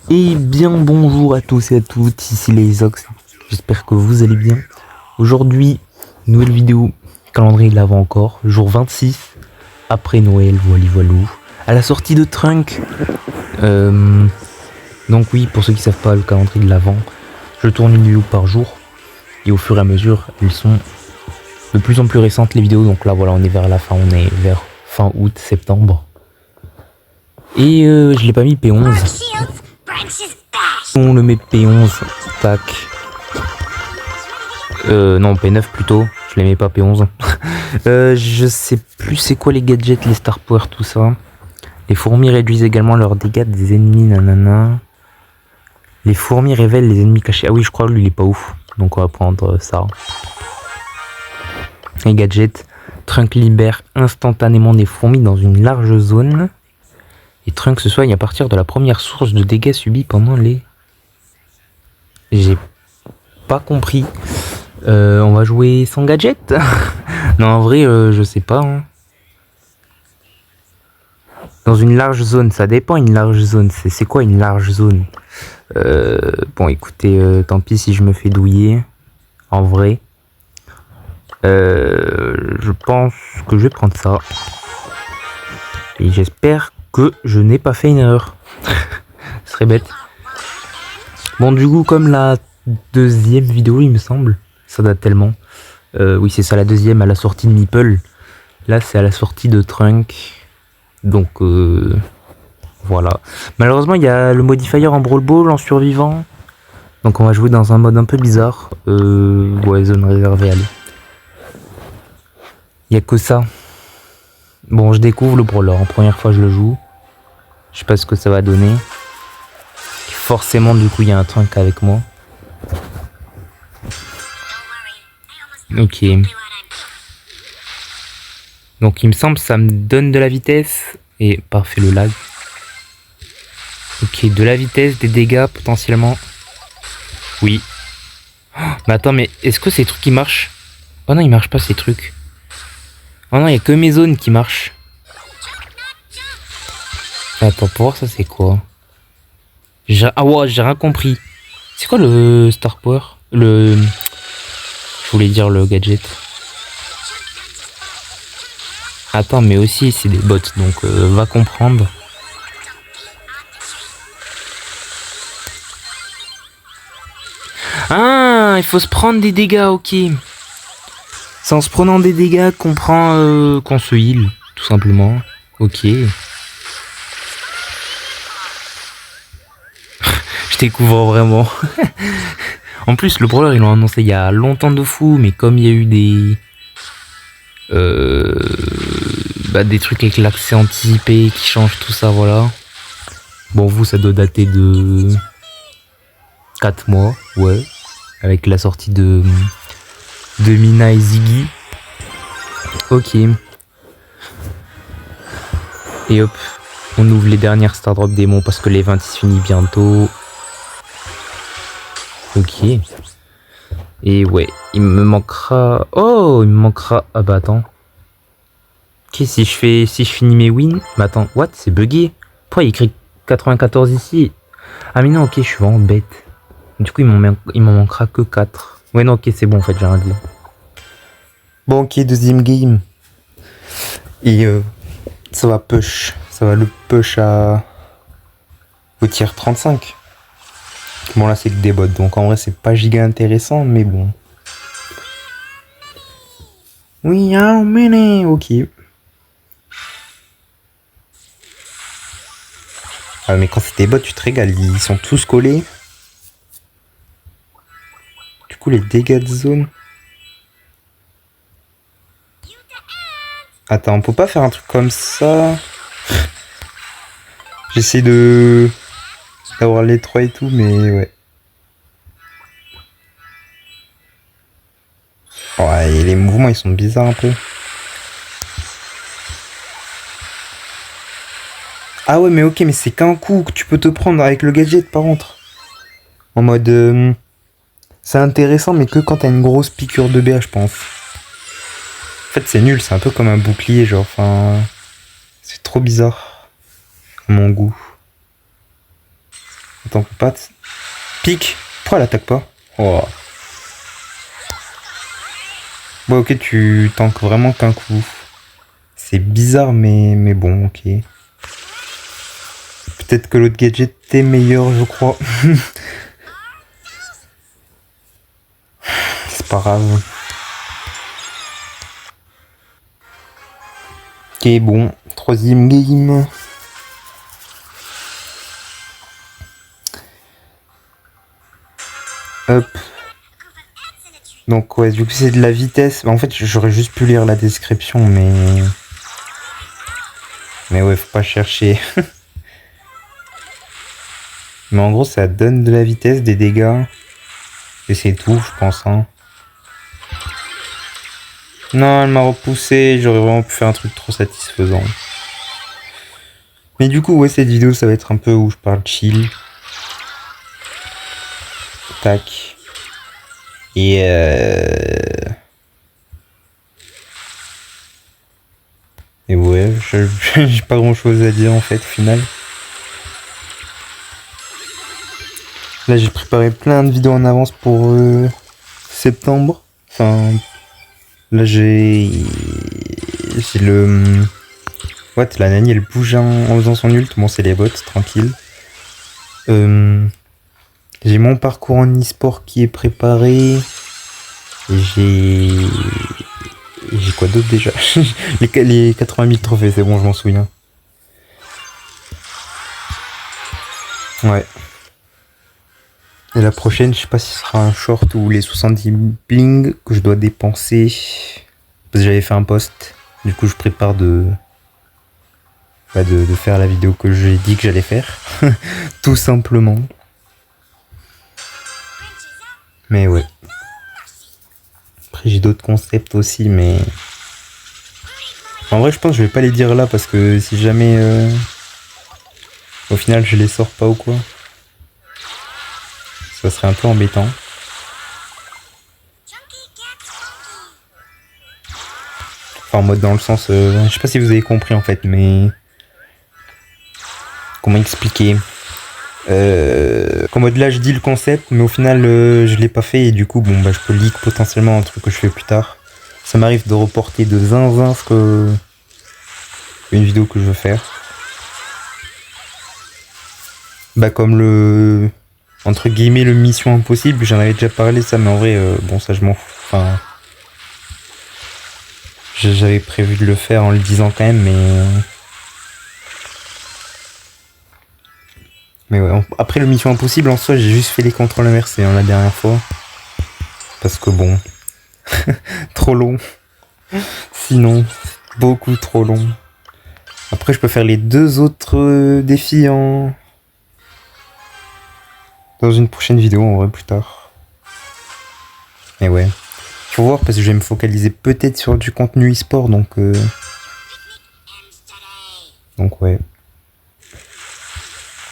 Et bien bonjour à tous et à toutes, ici les Ox, j'espère que vous allez bien. Aujourd'hui, nouvelle vidéo, calendrier de l'avant encore, jour 26, après Noël, voilou, à la sortie de Trunk. Donc oui, pour ceux qui savent pas le calendrier de l'avant, je tourne une vidéo par jour, et au fur et à mesure, elles sont de plus en plus récentes les vidéos, donc là voilà, on est vers la fin, on est vers fin août, septembre. Et je l'ai pas mis P11. On le met P11, tac. Non, P9 plutôt, je les mets pas P11. Je sais plus c'est quoi les gadgets, les Star Power, tout ça. Les fourmis réduisent également leurs dégâts des ennemis, nanana. Les fourmis révèlent les ennemis cachés. Ah oui, je crois que lui il est pas ouf, donc on va prendre ça. Les gadgets, Trunk libère instantanément des fourmis dans une large zone. Et Trunk se soigne à partir de la première source de dégâts subis pendant les... J'ai pas compris. On va jouer sans gadget. Non, en vrai, je sais pas. Hein. Dans une large zone, ça dépend une large zone. C'est quoi une large zone? Bon, écoutez, tant pis si je me fais douiller. En vrai. Je pense que je vais prendre ça. Et j'espère que je n'ai pas fait une erreur. Ce serait bête. Bon, du coup, comme la deuxième vidéo, il me semble. Ça date tellement. Oui, c'est ça, la deuxième à la sortie de Meeple. Là, c'est à la sortie de Trunk. Donc, voilà. Malheureusement, il y a le modifier en Brawl Ball en survivant. Donc, on va jouer dans un mode un peu bizarre. Ouais, zone réservée, allez. Il n'y a que ça. Bon, je découvre le brawler. En première fois, je le joue. Je sais pas ce que ça va donner. Forcément, du coup, il y a un Trunk avec moi. Ok. Donc il me semble que ça me donne de la vitesse. Et parfait le lag. Ok, de la vitesse, des dégâts potentiellement. Oui. Oh, mais attends, mais est-ce que ces trucs qui marchent? Oh non, ils marchent pas ces trucs. Oh non, il n'y a que mes zones qui marchent. Attends, pour voir ça c'est quoi? Ah ouais, j'ai rien compris. C'est quoi le Star Power? Je voulais dire le gadget. Attends, mais aussi c'est des bots, donc va comprendre. Ah, il faut se prendre des dégâts, ok. C'est en se prenant des dégâts qu'on prend, qu'on se heal, tout simplement. Ok. Je découvre vraiment. En plus, le brawler, ils l'ont annoncé il y a longtemps de fou, mais comme il y a eu des... des trucs avec l'accès anticipé qui changent tout ça, voilà. Bon, vous, ça doit dater de 4 mois, ouais. Avec la sortie de Mina et Ziggy. Ok. Et hop, on ouvre les dernières Star Drop démons parce que les 20 se finit bientôt. Ok. Et ouais, il me manquera... Oh, il me manquera... Ah bah attends. Ok, si je finis mes wins... Mais attends, what? C'est bugué. Pourquoi il écrit 94 ici? Ah mais non, ok, je suis vraiment bête. Du coup, il m'en manquera que 4. Ouais, non, ok, c'est bon, en fait, j'ai rien dit. Bon, ok, deuxième game. Et ça va push. Ça va le push au tier 35. Bon, là, c'est que des bots. Donc, en vrai, c'est pas giga intéressant, mais bon. Oui, hein, mais ok. Ah, mais quand c'est des bots, tu te régales. Ils sont tous collés. Du coup, les dégâts de zone... Attends, on peut pas faire un truc comme ça. J'essaie d'avoir les 3 et tout, mais ouais. Ouais, et les mouvements, ils sont bizarres un peu. Ah ouais, mais ok, mais c'est qu'un coup que tu peux te prendre avec le gadget, par contre. En mode... c'est intéressant, mais que quand t'as une grosse piqûre de BA, je pense. En fait, c'est nul, c'est un peu comme un bouclier, genre, enfin... C'est trop bizarre. À mon goût. Attends, pas. Pique. Pourquoi elle attaque pas? Oh. Bon, ok, tu tankes vraiment qu'un coup. C'est bizarre, mais bon, ok. Peut-être que l'autre gadget est meilleur, je crois. C'est pas grave. Ok, bon. Troisième game. Hop. Donc ouais, du coup c'est de la vitesse. En fait, j'aurais juste pu lire la description, mais... Mais ouais, faut pas chercher. Mais en gros, ça donne de la vitesse, des dégâts. Et c'est tout, je pense. Hein. Non, elle m'a repoussé. J'aurais vraiment pu faire un truc trop satisfaisant. Mais du coup, ouais, cette vidéo, ça va être un peu où je parle chill. Tac. Et Et ouais, j'ai pas grand chose à dire en fait, au final. Là, j'ai préparé plein de vidéos en avance pour septembre. Enfin, là, j'ai le... What, la Nani, elle bouge en faisant son ult. Bon, c'est les bots, tranquille. J'ai mon parcours en e-sport qui est préparé. Et j'ai quoi d'autre déjà? Les 80 000 trophées, c'est bon, je m'en souviens. Ouais. Et la prochaine, je sais pas si ce sera un short ou les 70 bling que je dois dépenser. Parce que j'avais fait un post. Du coup, je prépare de faire la vidéo que j'ai dit que j'allais faire. Tout simplement. Mais ouais. Après, j'ai d'autres concepts aussi, mais... En vrai, je pense que je vais pas les dire là parce que si jamais... au final, je les sors pas ou quoi. Ça serait un peu embêtant. Enfin, en mode dans le sens... je sais pas si vous avez compris en fait, mais... Comment expliquer en mode là, je dis le concept, mais au final, je l'ai pas fait et du coup, bon, bah, je peux leak potentiellement un truc que je fais plus tard. Ça m'arrive de reporter de zinzin ce que... une vidéo que je veux faire. Bah, comme le... entre guillemets, le Mission Impossible, j'en avais déjà parlé, ça, mais en vrai, bon, ça, je m'en fous. Enfin... J'avais prévu de le faire en le disant quand même, mais... Mais ouais, après le Mission Impossible, en soi, j'ai juste fait les contrôles inversés hein, la dernière fois. Parce que bon... trop long. Sinon, beaucoup trop long. Après, je peux faire les deux autres défis en... dans une prochaine vidéo, en vrai, plus tard. Mais ouais. Faut voir, parce que je vais me focaliser peut-être sur du contenu e-sport, donc... Donc ouais.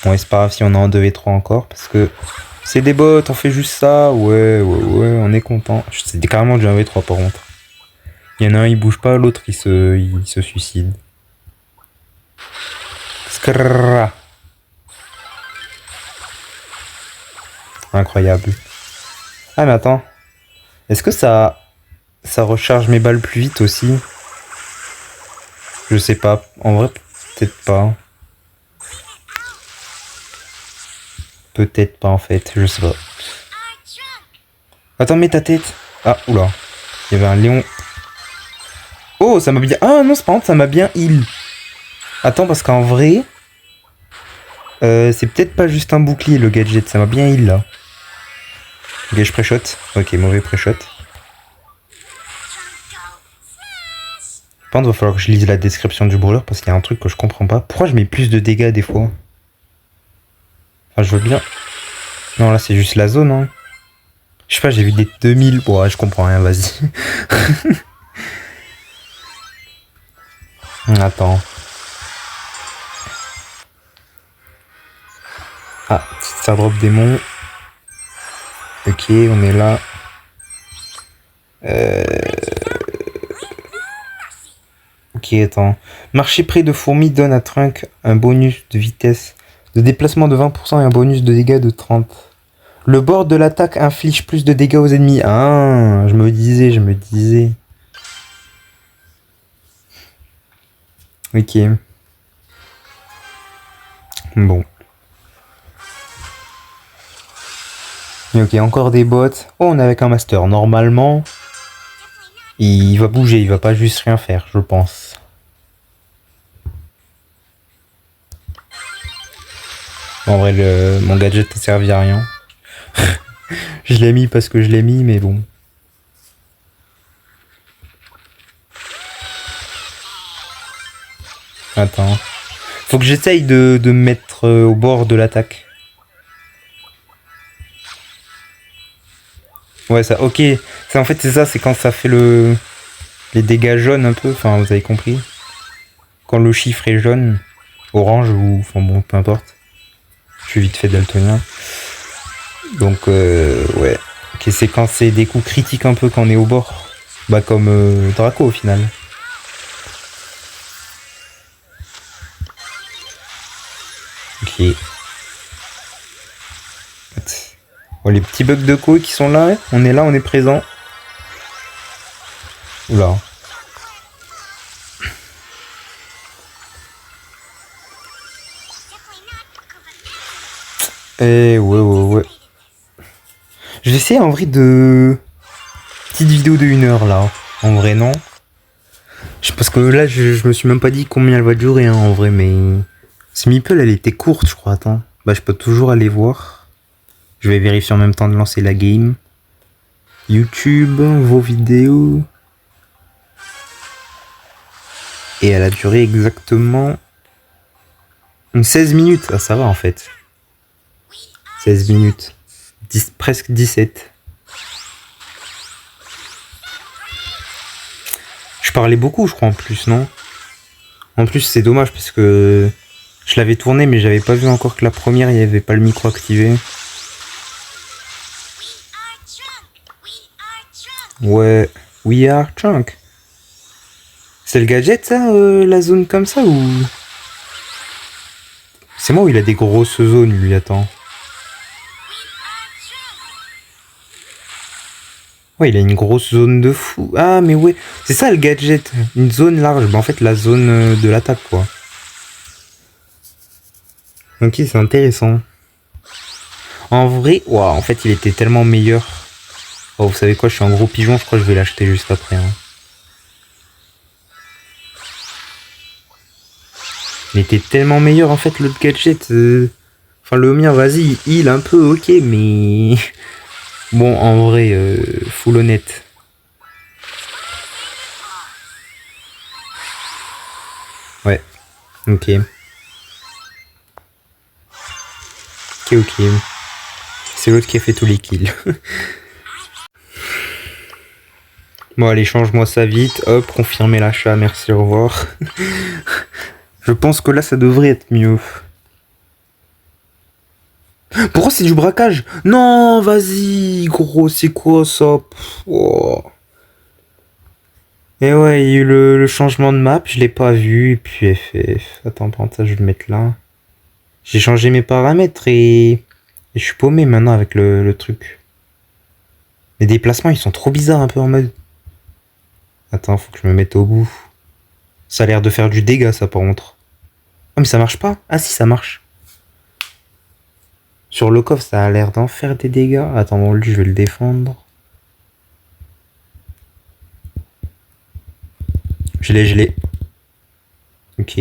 Bon, c'est pas grave si on est en 2v3 encore, parce que... C'est des bots, on fait juste ça. Ouais, on est content. C'était carrément du 1v3 par contre. Il y en a un, il bouge pas, l'autre, il se suicide. Skrrra. Incroyable. Ah mais attends. Est-ce que ça recharge mes balles plus vite aussi? Je sais pas. En vrai, peut-être pas. Peut-être pas en fait. Je sais pas. Attends, mets ta tête. Ah, oula. Il y avait un lion. Oh, ça m'a bien... Ah non, c'est pas grave, ça m'a bien heal. Attends, parce qu'en vrai... c'est peut-être pas juste un bouclier le gadget. Ça m'a bien heal là. Ok, je pré-shot. Ok, mauvais pré-shot. Par contre, il va falloir que je lise la description du brawler parce qu'il y a un truc que je comprends pas. Pourquoi je mets plus de dégâts des fois? Enfin, je veux bien. Non, là, c'est juste la zone, hein. Je sais pas, j'ai vu des 2000. Bon, ouais, je comprends rien, vas-y. Attends. Ah, ça drop démon. Ok, on est là. Ok, attends. Marcher près de fourmis donne à Trunk un bonus de vitesse De déplacement de 20% et un bonus de dégâts de 30. Le bord de l'attaque inflige plus de dégâts aux ennemis. Ah, je me disais. Ok. Bon. Et ok, encore des bots. Oh, on est avec un master. Normalement, il va bouger, il va pas juste rien faire, je pense. En vrai, mon gadget ne servi à rien. Je l'ai mis parce que je l'ai mis, mais bon. Attends. Faut que j'essaye de me mettre au bord de l'attaque. Ouais, ça, ok. Ça, en fait, c'est ça, c'est quand ça fait les dégâts jaunes un peu. Enfin, vous avez compris. Quand le chiffre est jaune, orange ou... Enfin bon, peu importe. Je suis vite fait daltonien. Donc, ouais. Ok, c'est quand c'est des coups critiques un peu quand on est au bord. Bah, comme Draco au final. Ok. Oh, les petits bugs de co qui sont là, on est présent. Oula. Eh ouais. Je vais essayer en vrai de... Petite vidéo de 1 heure là. En vrai non. Parce que là je me suis même pas dit combien elle va durer hein, en vrai mais... Ce Meeple elle était courte je crois, attends. Bah je peux toujours aller voir. Je vais vérifier en même temps de lancer la game. YouTube, vos vidéos. Et elle a duré exactement... 16 minutes. Ah ça va en fait. 16 minutes. Presque 17. Je parlais beaucoup, je crois, en plus, non? En plus, c'est dommage parce que je l'avais tourné, mais j'avais pas vu encore que la première, il n'y avait pas le micro activé. Ouais, we are drunk. C'est le gadget, ça, la zone comme ça, ou... C'est moi où il a des grosses zones, lui, attends. Ouais, il a une grosse zone de fou. Ah, mais ouais, c'est ça le gadget. Une zone large. Bah, en fait, la zone de l'attaque, quoi. Ok, c'est intéressant. En vrai, wow, en fait, il était tellement meilleur. Oh, vous savez quoi, je suis un gros pigeon, je crois que je vais l'acheter juste après. Hein. Il était tellement meilleur, en fait, l'autre gadget. Enfin, le mien, vas-y, il un peu, ok, mais... Bon, en vrai, full honnête. Ouais, ok. Ok. C'est l'autre qui a fait tous les kills. Bon, allez, change-moi ça vite. Hop, confirmer l'achat, merci, au revoir. Je pense que là, ça devrait être mieux. Pourquoi c'est du braquage? Non, vas-y, gros, c'est quoi ça? Oh. Et ouais, il y a eu le changement de map, je l'ai pas vu. Et puis FF. Attends, par contre, ça, je vais le mettre là. J'ai changé mes paramètres et je suis paumé maintenant avec le truc. Les déplacements, ils sont trop bizarres un peu en mode... Attends, faut que je me mette au bout. Ça a l'air de faire du dégât, ça, par contre. Ah, mais ça marche pas. Ah si, ça marche. Sur le coffre, ça a l'air d'en faire des dégâts. Attends, bon, lui, je vais le défendre. Je l'ai. Ok.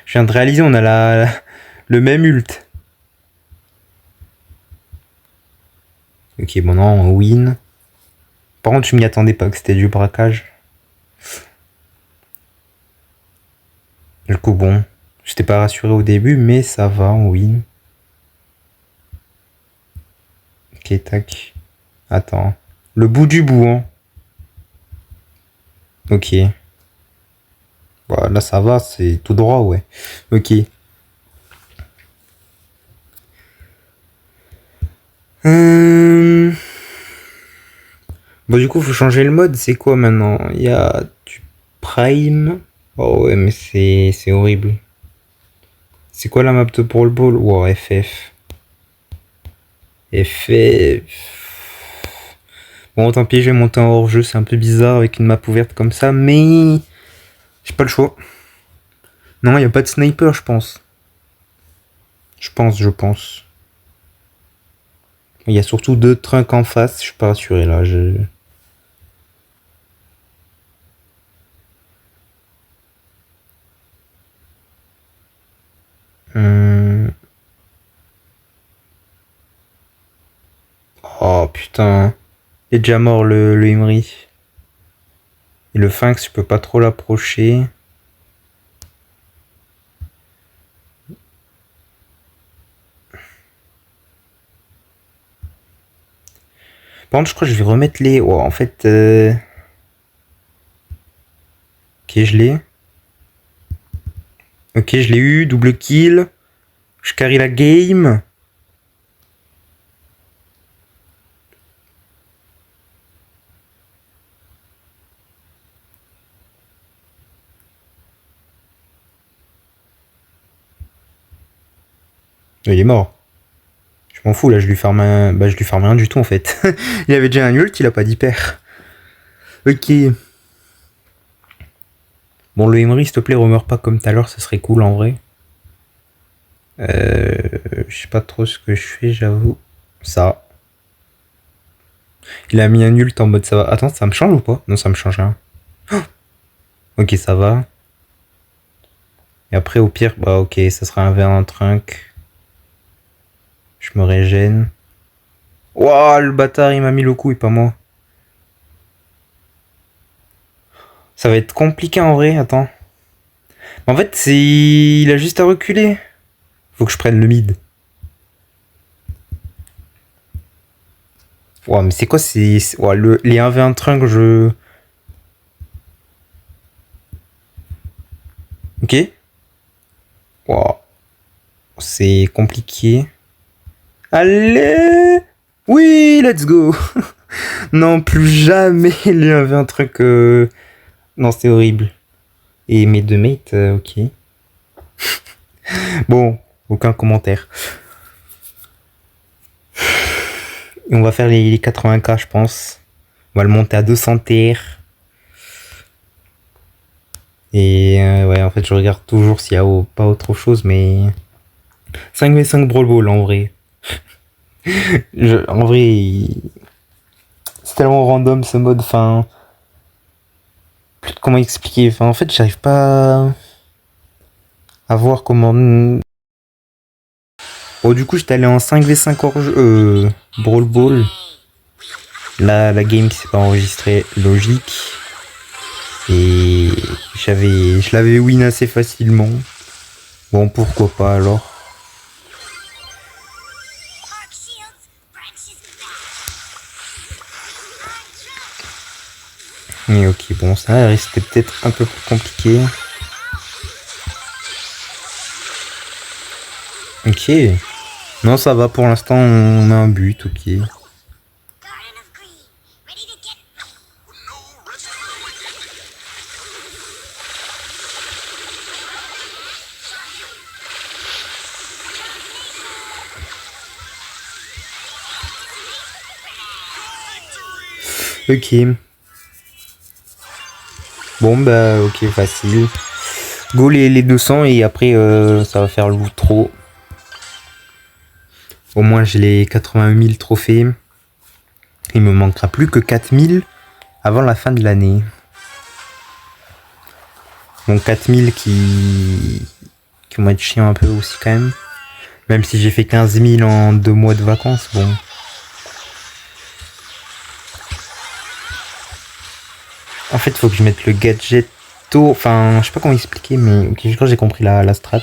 Je viens de réaliser, on a le même ult. Ok, bon, non, on win. Par contre, je m'y attendais pas que c'était du braquage. Du coup, bon. J'étais pas rassuré au début, mais ça va, on win. Ok, tac. Attends. Le bout du bout, hein. Ok. Bon, là, ça va, c'est tout droit, ouais. Ok. Bon, du coup, faut changer le mode. C'est quoi maintenant? Il y a du Prime. Oh ouais, mais c'est horrible. C'est quoi la map de Brawl Ball? Wow, FF. FF. Bon, tant pis, je vais monter en hors-jeu, c'est un peu bizarre avec une map ouverte comme ça, mais j'ai pas le choix. Non, y a pas de sniper, je pense. Je pense. Il y a surtout 2 trunks en face, je suis pas rassuré là. Hum. Oh putain. Il est déjà mort le Imri. Et le Sphinx, je peux pas trop l'approcher. Par contre, je crois que je vais remettre les... Oh, en fait... Ok, je l'ai. Ok, je l'ai eu. Double kill. Je carry la game. Il est mort. Je m'en fous, là, je lui farme un... Bah, je lui farme rien du tout, en fait. Il avait déjà un ult, il a pas d'hyper. Ok. Bon, le Emery, s'il te plaît, remeurt pas comme tout à l'heure, ça serait cool, en vrai. Je sais pas trop ce que je fais, j'avoue. Ça. Il a mis un ult en mode ça va. Attends, ça me change ou pas? Non, ça me change rien. Ok, ça va. Et après, au pire, bah ok, ça sera un verre en trunk. Je me régène. Wouah, le bâtard, il m'a mis le coup et pas moi. Ça va être compliqué en vrai, attends. En fait, c'est... Il a juste à reculer. Faut que je prenne le mid. Ouah, mais c'est quoi ouah, les 1v1 trunk, je... Ok. Ouah. C'est compliqué. Allez. Oui, let's go. Non, plus jamais les 1v1 trunk... Non, c'est horrible. Et mes deux mates, ok. Bon, aucun commentaire. Et on va faire les 80k, je pense. On va le monter à 200 TR. Et ouais, en fait, je regarde toujours s'il y a pas autre chose, mais 5v5 Brawl Ball en vrai. En vrai, c'est tellement random ce mode. Enfin, comment expliquer. Enfin, en fait, j'arrive pas à voir comment. Bon, du coup, j'étais allé en 5v5 Brawl Ball. Là, la game qui s'est pas enregistrée, logique. Et je l'avais win assez facilement. Bon, pourquoi pas alors. Mais ok, bon, ça restait peut-être un peu plus compliqué. Ok. Non, ça va pour l'instant, on a un but, ok. Ok. Bon, bah, ok, facile. Go les 200 et après, ça va faire trop. Au moins, j'ai les 81 000 trophées. Il me manquera plus que 4000 avant la fin de l'année. Donc 4000 qui vont être chiants un peu aussi quand même. Même si j'ai fait 15 000 en 2 mois de vacances, bon. En fait, il faut que je mette le gadget tôt. Enfin, je sais pas comment expliquer, mais ok, je crois que j'ai compris la strat.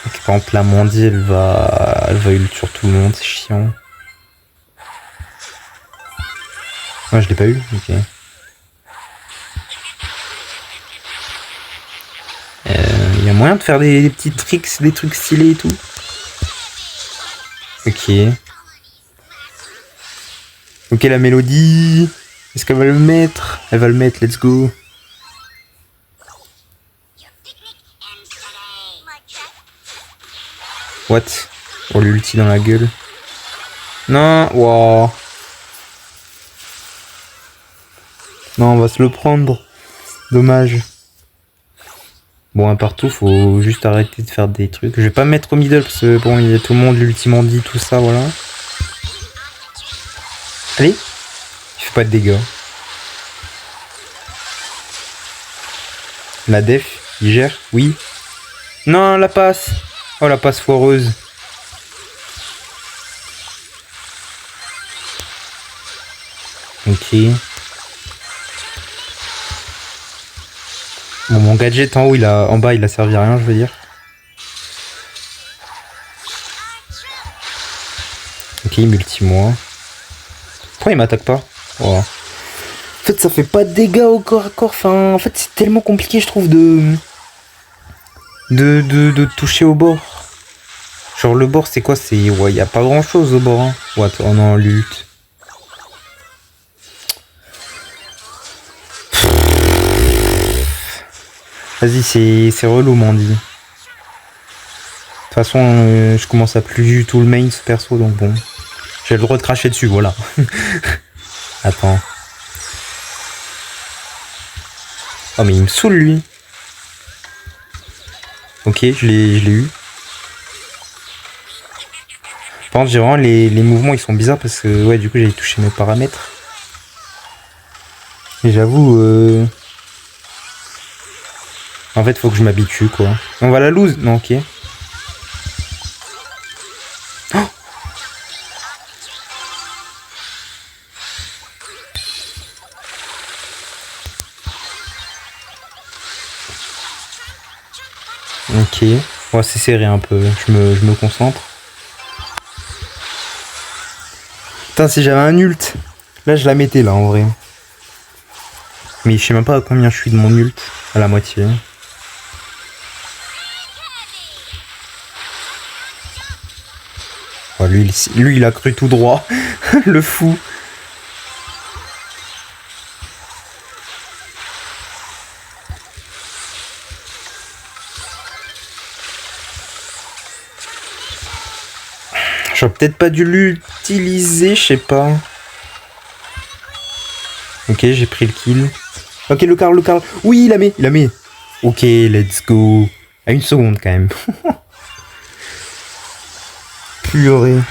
Ok, par exemple, la Mandy, elle va ult sur tout le monde, c'est chiant. Ouais, je l'ai pas eu, ok. Il y a moyen de faire des petits tricks, des trucs stylés et tout. Ok. Ok, la mélodie. Est-ce qu'elle va le mettre? Elle va le mettre, let's go. What? Oh, l'ulti dans la gueule. Non, wow. Non, on va se le prendre. Dommage. Bon, un partout, faut juste arrêter de faire des trucs. Je vais pas me mettre au middle parce que bon, il y a tout le monde, l'ultimandi, tout ça, voilà. Allez. Il fait pas de dégâts. La def, il gère? Oui. Non, la passe. Oh, la passe foireuse. Ok. Bon, mon gadget en haut, en bas, il a servi à rien, je veux dire. Ok, multi-moi. Pourquoi il m'attaque pas? Oh. En fait, ça fait pas de dégâts au corps à corps. Enfin, en fait, c'est tellement compliqué, je trouve, de toucher au bord. Genre, le bord, c'est quoi? C'est... Ouais, y a pas grand-chose au bord, hein. What? Oh non, lutte. Vas-y, c'est relou, Mandy. De toute façon, je commence à plus du tout le main, ce perso, donc bon. J'ai le droit de cracher dessus, voilà. Attends. Oh, mais il me saoule, lui. Ok, je l'ai eu. Par contre, j'ai vraiment les mouvements, ils sont bizarres parce que, ouais, du coup, j'ai touché mes paramètres. Et j'avoue, en fait, faut que je m'habitue, quoi. On va la lose? Non, ok. Oh, ok. Ouais, c'est serré un peu. Je me concentre. Putain, si j'avais un ult. Là, je la mettais, là, en vrai. Mais je sais même pas à combien je suis de mon ult. À la moitié. Oh, lui, il a cru tout droit. Le fou. J'aurais peut-être pas dû l'utiliser, je sais pas. Ok, j'ai pris le kill. Ok, le Karl. Oui, il a mis. Ok, let's go. À une seconde quand même. Purée.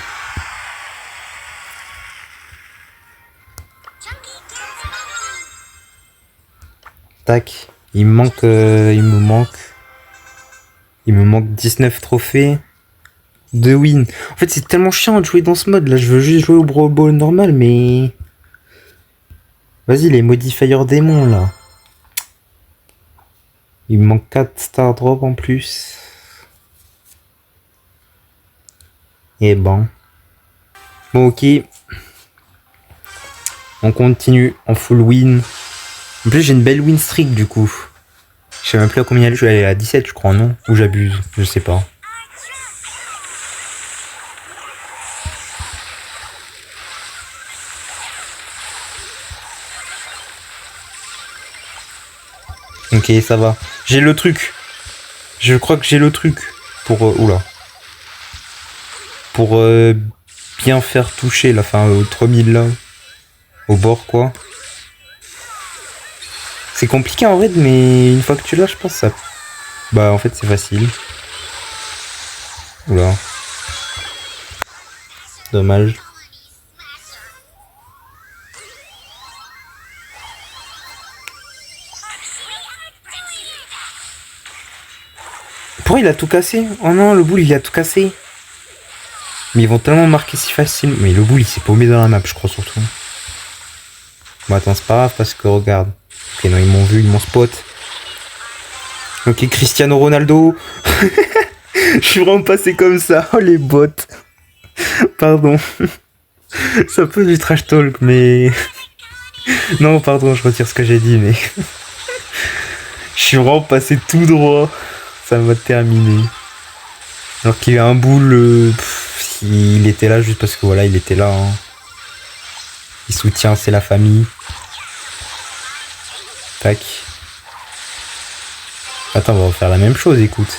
Tac. Il me manque 19 trophées. 2 wins. En fait, c'est tellement chiant de jouer dans ce mode. Là, je veux juste jouer au Brawl Ball normal, mais... Vas-y, les modifiers démons, là. Il me manque 4 star drop en plus. Et bon. Bon, ok. On continue en full win. En plus, j'ai une belle win streak, du coup. Je sais même plus à combien elle est. Je vais aller à 17, je crois, non? Ou j'abuse, je sais pas. Ok, ça va. J'ai le truc. Je crois que j'ai le truc. Pour... oula. Pour bien faire toucher, la fin au 3000 là. Au bord, quoi. C'est compliqué en vrai, mais une fois que tu l'as, je pense ça... Bah, en fait, c'est facile. Oula. Dommage. Pourquoi il a tout cassé? Oh non, le boule, il a tout cassé. Mais ils vont tellement marquer si facile. Mais le boule, il s'est paumé dans la map, je crois, surtout. Bon, attends, c'est pas grave, parce que regarde. Ok, non, ils m'ont vu, ils m'ont spot. Ok, Cristiano Ronaldo. Je suis vraiment passé comme ça. Oh, les bots. Pardon. C'est un peu du trash talk, mais... Non, pardon, je retire ce que j'ai dit, mais... Je suis vraiment passé tout droit. Ça va terminer. Alors qu'il y a un boule... il était là juste parce que voilà, il était là. Hein. Il soutient, c'est la famille. Tac. Attends, on va faire la même chose, écoute.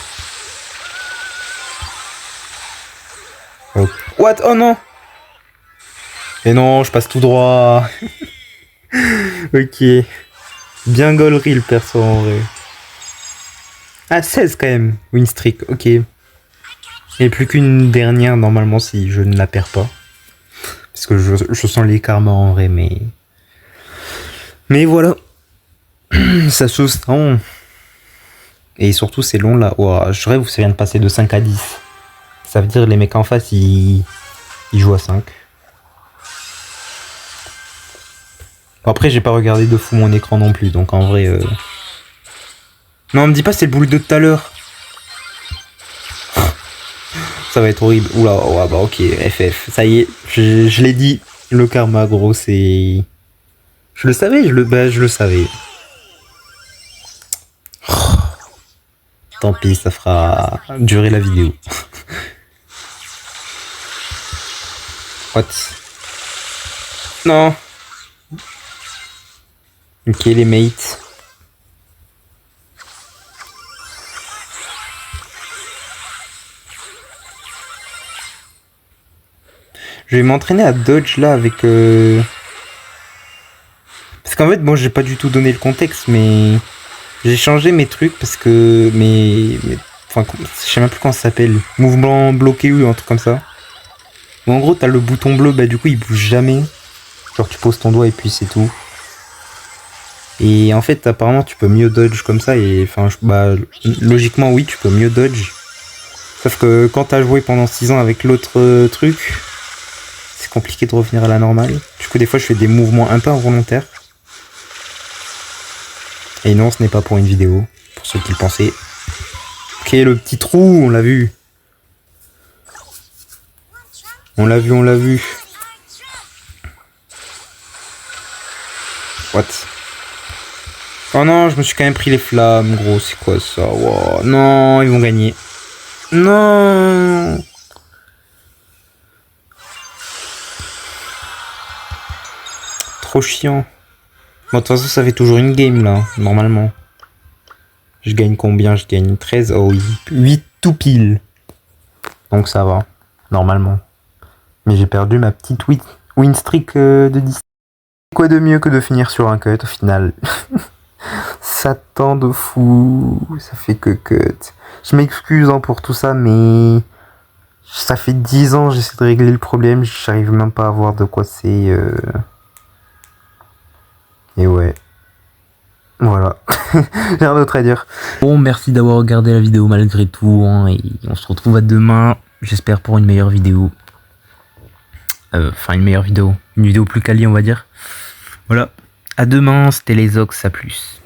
Oh. What? Oh non! Et non, je passe tout droit. Ok. Bien gaulerie le perso en vrai. Ah, 16 quand même. Win streak, ok. Et plus qu'une dernière normalement si je ne la perds pas. Parce que je sens les karmas en vrai, mais... Mais voilà. Ça se sent. Et surtout c'est long là. Wow, je rêve où ça vient de passer de 5 à 10. Ça veut dire les mecs en face ils jouent à 5. Après j'ai pas regardé de fou mon écran non plus, donc en vrai... Non, me dis pas c'est le boule de tout à l'heure. Ça va être horrible. Oula, ouais, bah ok, FF. Ça y est, je l'ai dit. Le karma, gros, c'est... Je le savais, je le savais. Tant pis, ça fera durer la vidéo. What? Non. Ok, les mates. Je vais m'entraîner à dodge là avec... Parce qu'en fait, bon, j'ai pas du tout donné le contexte, mais... J'ai changé mes trucs parce que... Enfin, je sais même plus comment ça s'appelle. Mouvement bloqué ou un truc comme ça. Bon, en gros, t'as le bouton bleu, bah du coup, il bouge jamais. Genre, tu poses ton doigt et puis c'est tout. Et en fait, apparemment, tu peux mieux dodge comme ça. Et enfin, bah, logiquement, oui, tu peux mieux dodge. Sauf que quand t'as joué pendant 6 ans avec l'autre truc, c'est compliqué de revenir à la normale. Du coup, des fois, je fais des mouvements un peu involontaires. Et non, ce n'est pas pour une vidéo, pour ceux qui le pensaient. Ok, le petit trou, on l'a vu. On l'a vu, on l'a vu. What? Oh non, je me suis quand même pris les flammes, gros, c'est quoi ça? Wow. Non, ils vont gagner. Non. Trop chiant. Bon, de toute façon, ça fait toujours une game, là, normalement. Je gagne combien? Je gagne 13. Oh oui, 8 tout pile. Donc ça va, normalement. Mais j'ai perdu ma petite win streak de 10. Quoi de mieux que de finir sur un cut au final? Ça tend de fou, ça fait que cut. Je m'excuse hein, pour tout ça, mais ça fait 10 ans j'essaie de régler le problème, j'arrive même pas à voir de quoi c'est. Et ouais. Voilà. J'ai rien d'autre à dire. Bon, merci d'avoir regardé la vidéo malgré tout, hein, et on se retrouve à demain, j'espère pour une meilleure vidéo. Enfin, une meilleure vidéo. Une vidéo plus quali, on va dire. Voilà. À demain, c'était les Ox, à plus.